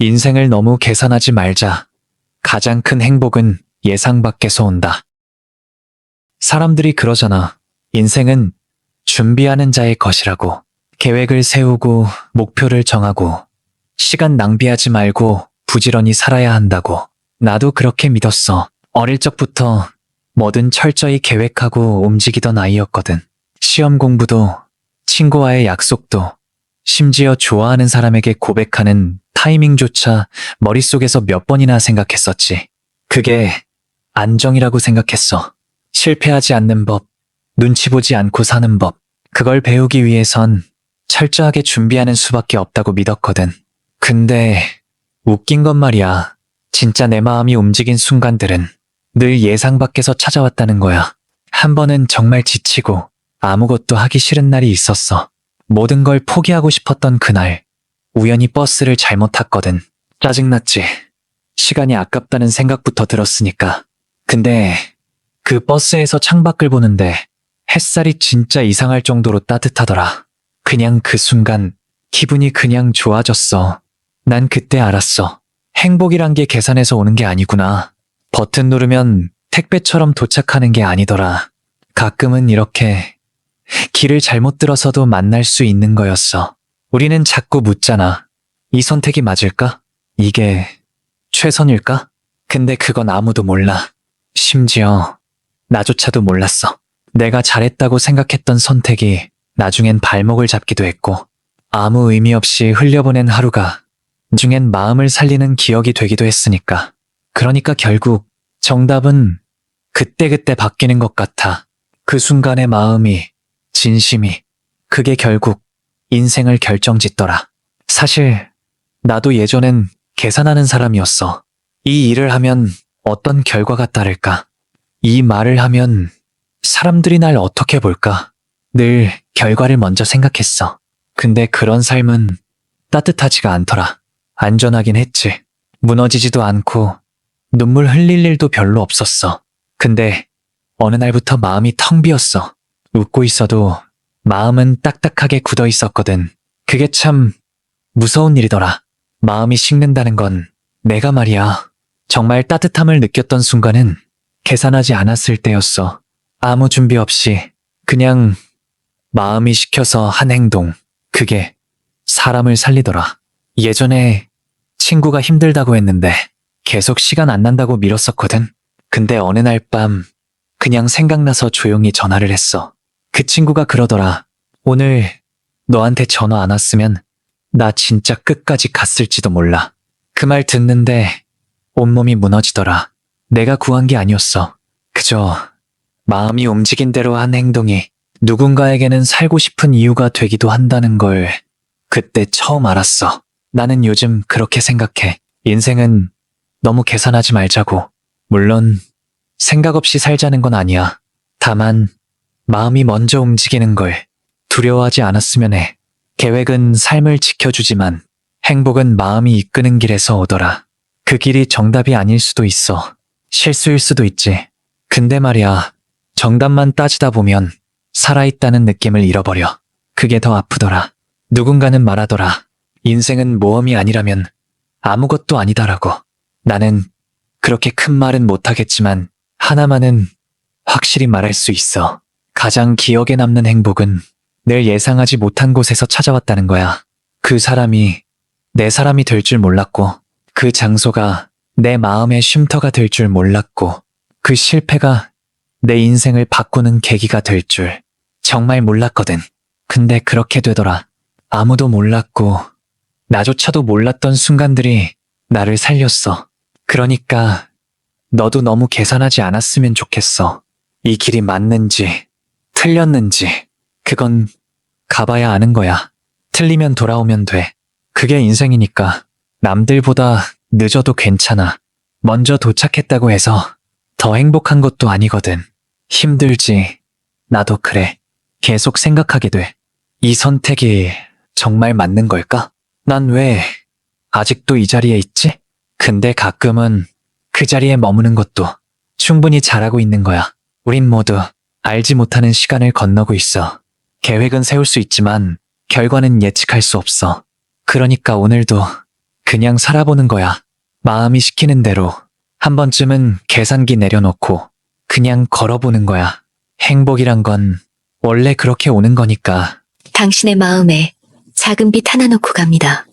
인생을 너무 계산하지 말자. 가장 큰 행복은 예상 밖에서 온다. 사람들이 그러잖아. 인생은 준비하는 자의 것이라고. 계획을 세우고 목표를 정하고 시간 낭비하지 말고 부지런히 살아야 한다고. 나도 그렇게 믿었어. 어릴 적부터 뭐든 철저히 계획하고 움직이던 아이였거든. 시험 공부도 친구와의 약속도 심지어 좋아하는 사람에게 고백하는 타이밍조차 머릿속에서 몇 번이나 생각했었지. 그게 안정이라고 생각했어. 실패하지 않는 법, 눈치 보지 않고 사는 법. 그걸 배우기 위해선 철저하게 준비하는 수밖에 없다고 믿었거든. 근데 웃긴 건 말이야. 진짜 내 마음이 움직인 순간들은 늘 예상 밖에서 찾아왔다는 거야. 한 번은 정말 지치고 아무것도 하기 싫은 날이 있었어. 모든 걸 포기하고 싶었던 그날, 우연히 버스를 잘못 탔거든. 짜증났지. 시간이 아깝다는 생각부터 들었으니까. 근데 그 버스에서 창밖을 보는데 햇살이 진짜 이상할 정도로 따뜻하더라. 그냥 그 순간 기분이 그냥 좋아졌어. 난 그때 알았어. 행복이란 게 계산해서 오는 게 아니구나. 버튼 누르면 택배처럼 도착하는 게 아니더라. 가끔은 이렇게 길을 잘못 들어서도 만날 수 있는 거였어. 우리는 자꾸 묻잖아. 이 선택이 맞을까? 이게 최선일까? 근데 그건 아무도 몰라. 심지어 나조차도 몰랐어. 내가 잘했다고 생각했던 선택이 나중엔 발목을 잡기도 했고 아무 의미 없이 흘려보낸 하루가 나중엔 마음을 살리는 기억이 되기도 했으니까. 그러니까 결국 정답은 그때그때 바뀌는 것 같아. 그 순간의 마음이, 진심이, 그게 결국 인생을 결정짓더라. 사실 나도 예전엔 계산하는 사람이었어. 이 일을 하면 어떤 결과가 따를까? 이 말을 하면 사람들이 날 어떻게 볼까? 늘 결과를 먼저 생각했어. 근데 그런 삶은 따뜻하지가 않더라. 안전하긴 했지. 무너지지도 않고 눈물 흘릴 일도 별로 없었어. 근데 어느 날부터 마음이 텅 비었어. 웃고 있어도 마음은 딱딱하게 굳어 있었거든. 그게 참 무서운 일이더라. 마음이 식는다는 건 내가 말이야. 정말 따뜻함을 느꼈던 순간은 계산하지 않았을 때였어. 아무 준비 없이 그냥 마음이 시켜서 한 행동. 그게 사람을 살리더라. 예전에 친구가 힘들다고 했는데 계속 시간 안 난다고 미뤘었거든. 근데 어느 날 밤 그냥 생각나서 조용히 전화를 했어. 그 친구가 그러더라. 오늘 너한테 전화 안 왔으면 나 진짜 끝까지 갔을지도 몰라. 그 말 듣는데 온몸이 무너지더라. 내가 구한 게 아니었어. 그저 마음이 움직인 대로 한 행동이 누군가에게는 살고 싶은 이유가 되기도 한다는 걸 그때 처음 알았어. 나는 요즘 그렇게 생각해. 인생은 너무 계산하지 말자고. 물론 생각 없이 살자는 건 아니야. 다만 마음이 먼저 움직이는 걸 두려워하지 않았으면 해. 계획은 삶을 지켜주지만 행복은 마음이 이끄는 길에서 오더라. 그 길이 정답이 아닐 수도 있어. 실수일 수도 있지. 근데 말이야, 정답만 따지다 보면 살아있다는 느낌을 잃어버려. 그게 더 아프더라. 누군가는 말하더라. 인생은 모험이 아니라면 아무것도 아니다라고. 나는 그렇게 큰 말은 못하겠지만 하나만은 확실히 말할 수 있어. 가장 기억에 남는 행복은 늘 예상하지 못한 곳에서 찾아왔다는 거야. 그 사람이 내 사람이 될 줄 몰랐고, 그 장소가 내 마음의 쉼터가 될 줄 몰랐고, 그 실패가 내 인생을 바꾸는 계기가 될 줄 정말 몰랐거든. 근데 그렇게 되더라. 아무도 몰랐고 나조차도 몰랐던 순간들이 나를 살렸어. 그러니까 너도 너무 계산하지 않았으면 좋겠어. 이 길이 맞는지 틀렸는지 그건 가봐야 아는 거야. 틀리면 돌아오면 돼. 그게 인생이니까. 남들보다 늦어도 괜찮아. 먼저 도착했다고 해서 더 행복한 것도 아니거든. 힘들지. 나도 그래. 계속 생각하게 돼. 이 선택이 정말 맞는 걸까? 난 왜 아직도 이 자리에 있지? 근데 가끔은 그 자리에 머무는 것도 충분히 잘하고 있는 거야. 우린 모두 알지 못하는 시간을 건너고 있어. 계획은 세울 수 있지만 결과는 예측할 수 없어. 그러니까 오늘도 그냥 살아보는 거야. 마음이 시키는 대로 한 번쯤은 계산기 내려놓고 그냥 걸어보는 거야. 행복이란 건 원래 그렇게 오는 거니까. 당신의 마음에 작은 빛 하나 놓고 갑니다.